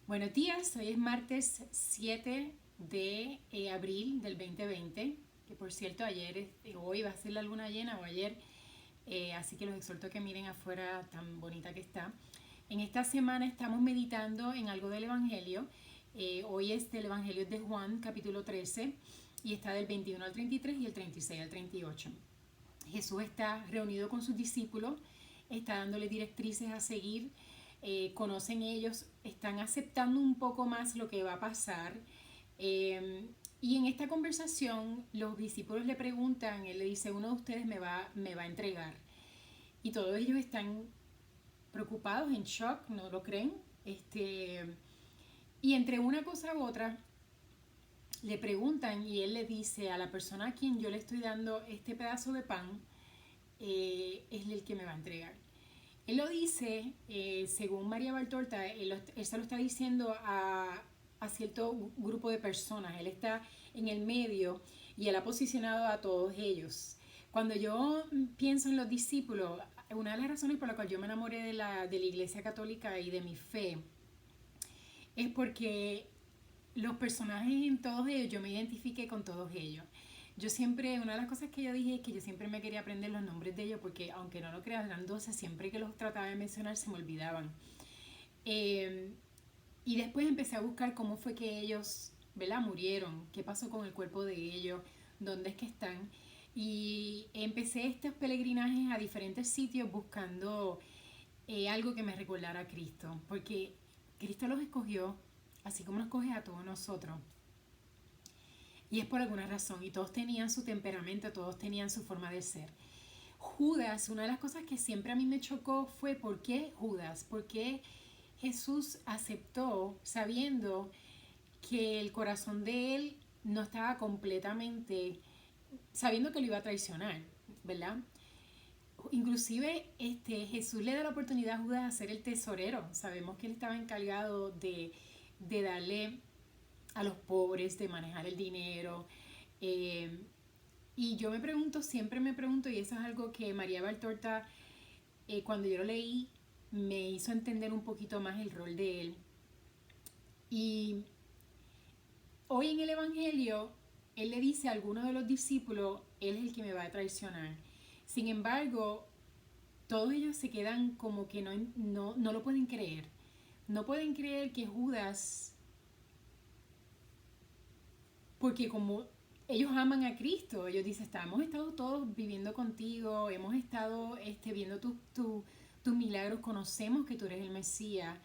Buenos días, hoy es martes 7 de abril del 2020, que por cierto hoy va a ser la luna llena o ayer, así que los exhorto a que miren afuera tan bonita que está. En esta semana estamos meditando en algo del Evangelio. Hoy es del Evangelio de Juan, capítulo 13, y está del 21 al 33 y el 36 al 38. Jesús está reunido con sus discípulos, está dándole directrices a seguir, conocen ellos, están aceptando un poco más lo que va a pasar. Y en esta conversación los discípulos le preguntan, él le dice, uno de ustedes me va a entregar. Y todos ellos están preocupados, en shock, no lo creen. Y entre una cosa u otra le preguntan y él le dice a la persona a quien yo le estoy dando este pedazo de pan, es el que me va a entregar. Él lo dice, según María Valtorta, él se lo está diciendo a cierto grupo de personas. Él está en el medio y él ha posicionado a todos ellos. Cuando yo pienso en los discípulos, una de las razones por la cual yo me enamoré de la Iglesia Católica y de mi fe es porque los personajes en todos ellos, yo me identifiqué con todos ellos. Yo siempre, una de las cosas que yo dije es que yo siempre me quería aprender los nombres de ellos porque aunque no lo crean, eran 12, siempre que los trataba de mencionar se me olvidaban. Eh, y después empecé a buscar cómo fue que ellos, ¿verdad? Murieron, qué pasó con el cuerpo de ellos, dónde es que están. Y empecé estos peregrinajes a diferentes sitios buscando algo que me recordara a Cristo, porque Cristo los escogió, así como nos escoge a todos nosotros. Y es por alguna razón, y todos tenían su temperamento, todos tenían su forma de ser. Judas, una de las cosas que siempre a mí me chocó fue por qué Judas, por qué Jesús aceptó sabiendo que el corazón de él no estaba completamente, sabiendo que lo iba a traicionar, ¿verdad? Inclusive Jesús le da la oportunidad a Judas a ser el tesorero. Sabemos que él estaba encargado de darle a los pobres, de manejar el dinero. eh, y yo me pregunto, siempre me pregunto, y eso es algo que María Valtorta, cuando yo lo leí, me hizo entender un poquito más el rol de él. Y hoy en el Evangelio, él le dice a alguno de los discípulos, él es el que me va a traicionar. Sin embargo, todos ellos se quedan como que no lo pueden creer. No pueden creer que Judas, porque como ellos aman a Cristo, ellos dicen, hemos estado todos viviendo contigo, hemos estado viendo tus milagros, conocemos que tú eres el Mesías.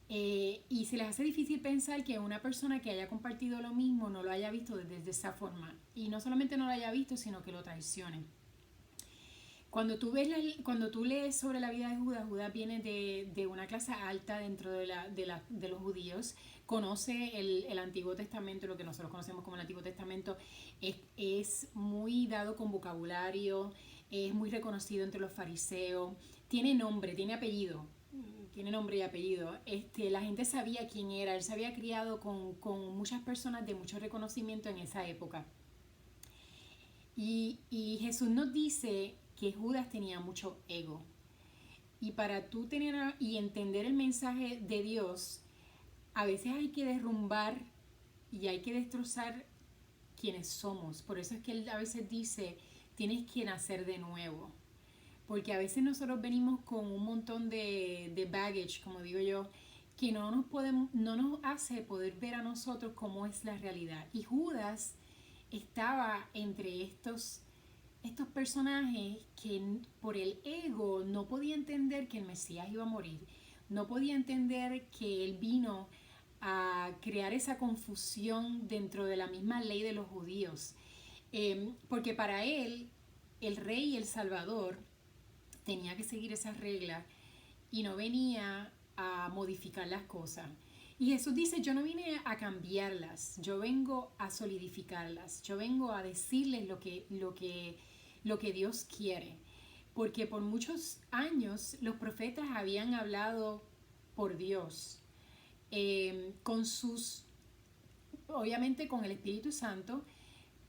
Y se les hace difícil pensar que una persona que haya compartido lo mismo no lo haya visto desde esa forma. Y no solamente no lo haya visto, sino que lo traicione. Cuando tú lees sobre la vida de Judas, Judas viene de una clase alta dentro de los judíos, conoce el Antiguo Testamento, lo que nosotros conocemos como el Antiguo Testamento, es muy dado con vocabulario, es muy reconocido entre los fariseos, tiene nombre, tiene nombre y apellido. La gente sabía quién era, él se había criado con muchas personas de mucho reconocimiento en esa época. Y Jesús nos dice que Judas tenía mucho ego. Y para tú tener y entender el mensaje de Dios, a veces hay que derrumbar y hay que destrozar quienes somos. Por eso es que él a veces dice, tienes que nacer de nuevo. Porque a veces nosotros venimos con un montón de baggage, como digo yo, que no nos hace poder ver a nosotros cómo es la realidad. Y Judas estaba entre estos personajes que por el ego no podía entender que el Mesías iba a morir, no podía entender que él vino a crear esa confusión dentro de la misma ley de los judíos. Porque para él, el rey y el salvador tenía que seguir esas reglas y no venía a modificar las cosas. Y Jesús dice, yo no vine a cambiarlas, yo vengo a solidificarlas, yo vengo a decirles lo que Dios quiere. Porque por muchos años los profetas habían hablado por Dios, con obviamente con el Espíritu Santo,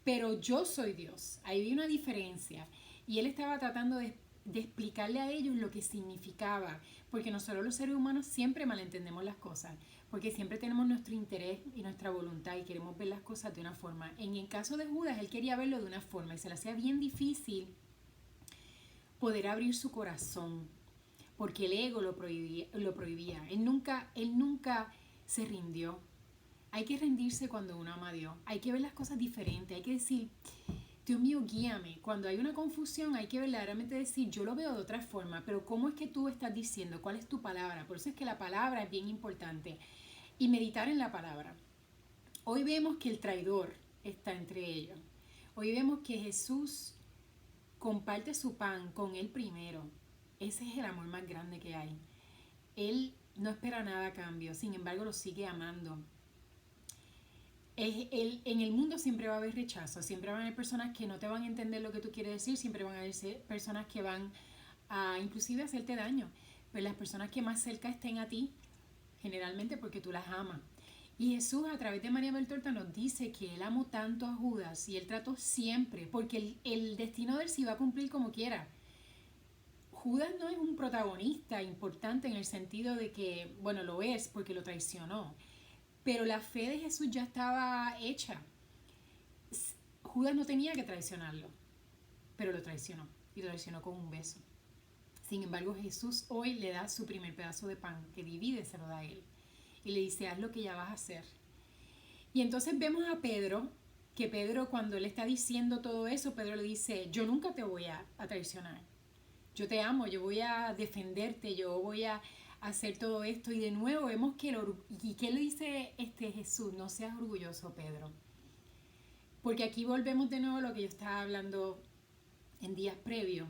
pero yo soy Dios. Ahí hay una diferencia. Y él estaba tratando de explicarle a ellos lo que significaba, porque nosotros los seres humanos siempre malentendemos las cosas, porque siempre tenemos nuestro interés y nuestra voluntad y queremos ver las cosas de una forma. En el caso de Judas, él quería verlo de una forma y se le hacía bien difícil poder abrir su corazón, porque el ego lo prohibía. Él nunca se rindió. Hay que rendirse cuando uno ama a Dios. Hay que ver las cosas diferentes. Hay que decir, Dios mío, guíame. Cuando hay una confusión, hay que verdaderamente decir, yo lo veo de otra forma, pero ¿cómo es que tú estás diciendo? ¿Cuál es tu palabra? Por eso es que la palabra es bien importante. Y meditar en la palabra. Hoy vemos que el traidor está entre ellos. Hoy vemos que Jesús comparte su pan con él primero. Ese es el amor más grande que hay. Él no espera nada a cambio, sin embargo lo sigue amando. En el mundo siempre va a haber rechazo, siempre van a haber personas que no te van a entender lo que tú quieres decir, siempre van a haber personas que van a inclusive hacerte daño, pero las personas que más cerca estén a ti, generalmente porque tú las amas. Y Jesús a través de María Beltorta nos dice que él amó tanto a Judas y él trató siempre, porque el destino de él se iba a cumplir como quiera. Judas no es un protagonista importante en el sentido de que, bueno, lo es porque lo traicionó, pero la fe de Jesús ya estaba hecha. Judas no tenía que traicionarlo, pero lo traicionó y lo traicionó con un beso. Sin embargo, Jesús hoy le da su primer pedazo de pan, que divide, se lo da a él. Y le dice, haz lo que ya vas a hacer. Y entonces vemos a Pedro, que Pedro cuando le está diciendo todo eso, Pedro le dice, yo nunca te voy a traicionar. Yo te amo, yo voy a defenderte, yo voy a hacer todo esto. Y de nuevo vemos que ¿y qué le dice Jesús? No seas orgulloso, Pedro. Porque aquí volvemos de nuevo a lo que yo estaba hablando en días previos.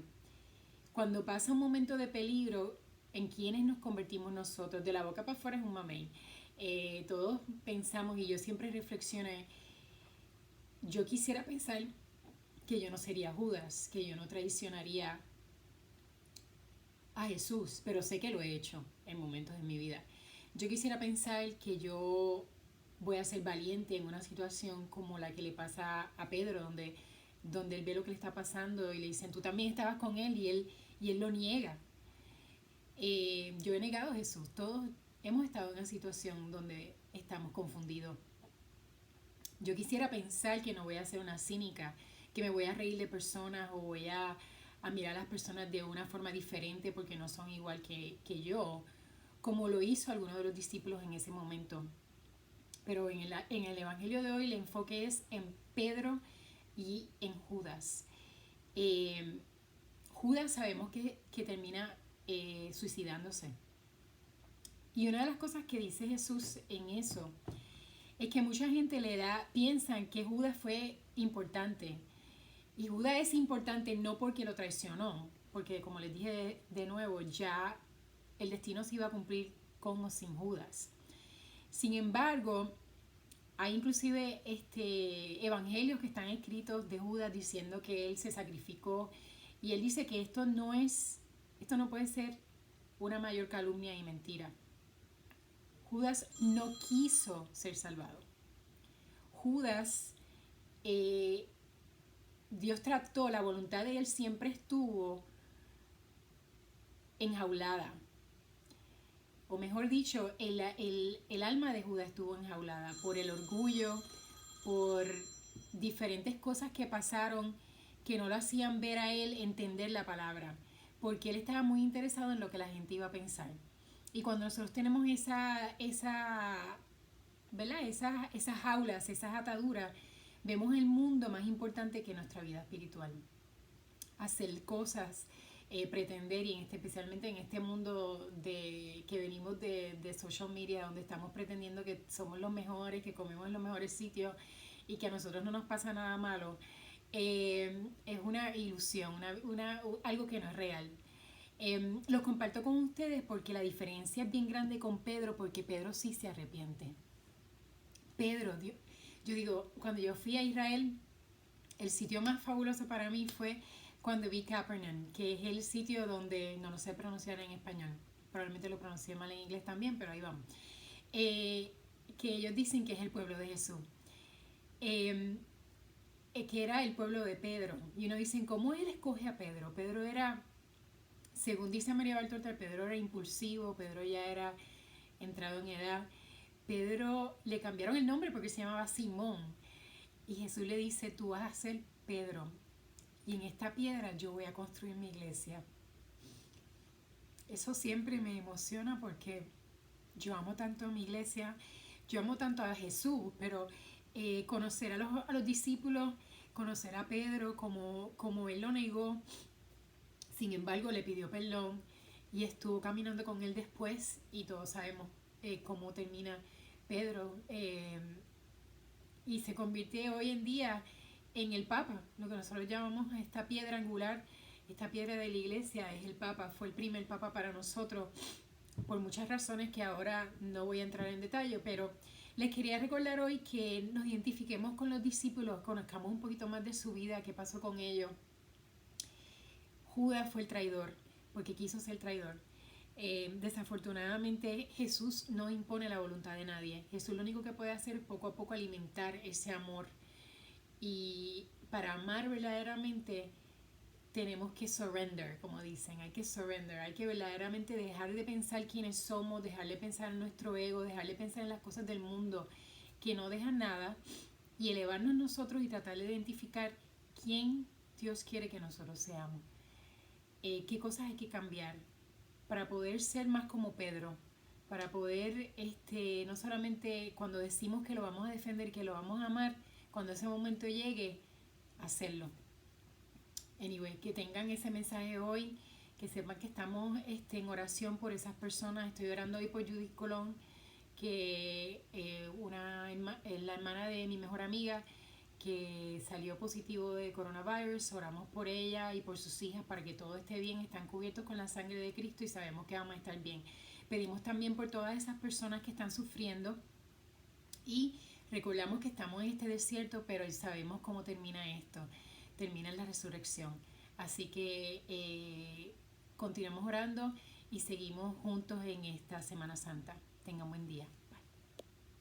Cuando pasa un momento de peligro, ¿en quiénes nos convertimos nosotros? De la boca para afuera es un mamey. Todos pensamos, y yo siempre reflexioné, yo quisiera pensar que yo no sería Judas, que yo no traicionaría a Jesús, pero sé que lo he hecho en momentos de mi vida. Yo quisiera pensar que yo voy a ser valiente en una situación como la que le pasa a Pedro, donde él ve lo que le está pasando y le dicen, tú también estabas con él, y él lo niega. Yo he negado a Jesús. Todos hemos estado en una situación donde estamos confundidos. Yo quisiera pensar que no voy a ser una cínica, que me voy a reír de personas o voy a mirar a las personas de una forma diferente porque no son igual que yo, como lo hizo alguno de los discípulos en ese momento. Pero en el Evangelio de hoy el enfoque es en Pedro y en Judas. Judas sabemos que termina suicidándose. Y una de las cosas que dice Jesús en eso es que mucha gente piensan que Judas fue importante. Y Judas es importante no porque lo traicionó, porque como les dije de nuevo, ya el destino se iba a cumplir con o sin Judas. Sin embargo, hay inclusive evangelios que están escritos de Judas diciendo que él se sacrificó, y él dice que esto no puede ser una mayor calumnia y mentira. Judas no quiso ser salvado. Judas, Dios trató, la voluntad de él siempre estuvo enjaulada. O mejor dicho, el alma de Judas estuvo enjaulada por el orgullo, por diferentes cosas que pasaron que no lo hacían ver a él entender la palabra, porque él estaba muy interesado en lo que la gente iba a pensar. Y cuando nosotros tenemos ¿verdad? Esas jaulas, esas ataduras, vemos el mundo más importante que nuestra vida espiritual. Hacer cosas, pretender, y especialmente en este mundo que venimos de social media, donde estamos pretendiendo que somos los mejores, que comemos en los mejores sitios y que a nosotros no nos pasa nada malo, es una ilusión, algo que no es real. Lo comparto con ustedes porque la diferencia es bien grande con Pedro, porque Pedro sí se arrepiente. Pedro, yo digo, cuando yo fui a Israel, el sitio más fabuloso para mí fue cuando vi Capernaum, que es el sitio donde, no lo sé pronunciar en español, probablemente lo pronuncié mal en inglés también, pero ahí vamos, que ellos dicen que es el pueblo de Jesús, que era el pueblo de Pedro, y uno dicen, ¿cómo él escoge a Pedro? Pedro era Según dice María Valtorta, Pedro era impulsivo, Pedro ya era entrado en edad. Pedro le cambiaron el nombre porque se llamaba Simón. Y Jesús le dice, tú vas a ser Pedro. Y en esta piedra yo voy a construir mi iglesia. Eso siempre me emociona porque yo amo tanto a mi iglesia, yo amo tanto a Jesús, pero conocer a los discípulos, conocer a Pedro como él lo negó, sin embargo le pidió perdón y estuvo caminando con él después y todos sabemos cómo termina Pedro y se convierte hoy en día en el Papa, lo que nosotros llamamos esta piedra angular, esta piedra de la iglesia es el Papa, fue el primer Papa para nosotros por muchas razones que ahora no voy a entrar en detalle, pero les quería recordar hoy que nos identifiquemos con los discípulos, conozcamos un poquito más de su vida, qué pasó con ellos. Judas fue el traidor, porque quiso ser traidor. Desafortunadamente Jesús no impone la voluntad de nadie. Jesús lo único que puede hacer es poco a poco alimentar ese amor. Y para amar verdaderamente tenemos que surrender, como dicen, hay que surrender, hay que verdaderamente dejar de pensar quiénes somos, dejar de pensar en nuestro ego, dejar de pensar en las cosas del mundo que no dejan nada y elevarnos nosotros y tratar de identificar quién Dios quiere que nosotros seamos, qué cosas hay que cambiar para poder ser más como Pedro, para poder, no solamente cuando decimos que lo vamos a defender, que lo vamos a amar, cuando ese momento llegue, hacerlo. Anyway, que tengan ese mensaje hoy, que sepan que estamos en oración por esas personas. Estoy orando hoy por Judith Colón, que es la hermana de mi mejor amiga, que salió positivo de coronavirus. Oramos por ella y por sus hijas para que todo esté bien. Están cubiertos con la sangre de Cristo y sabemos que vamos a estar bien. Pedimos también por todas esas personas que están sufriendo y recordamos que estamos en este desierto, pero sabemos cómo termina esto. Termina en la resurrección. Así que continuamos orando y seguimos juntos en esta Semana Santa. Tengan buen día.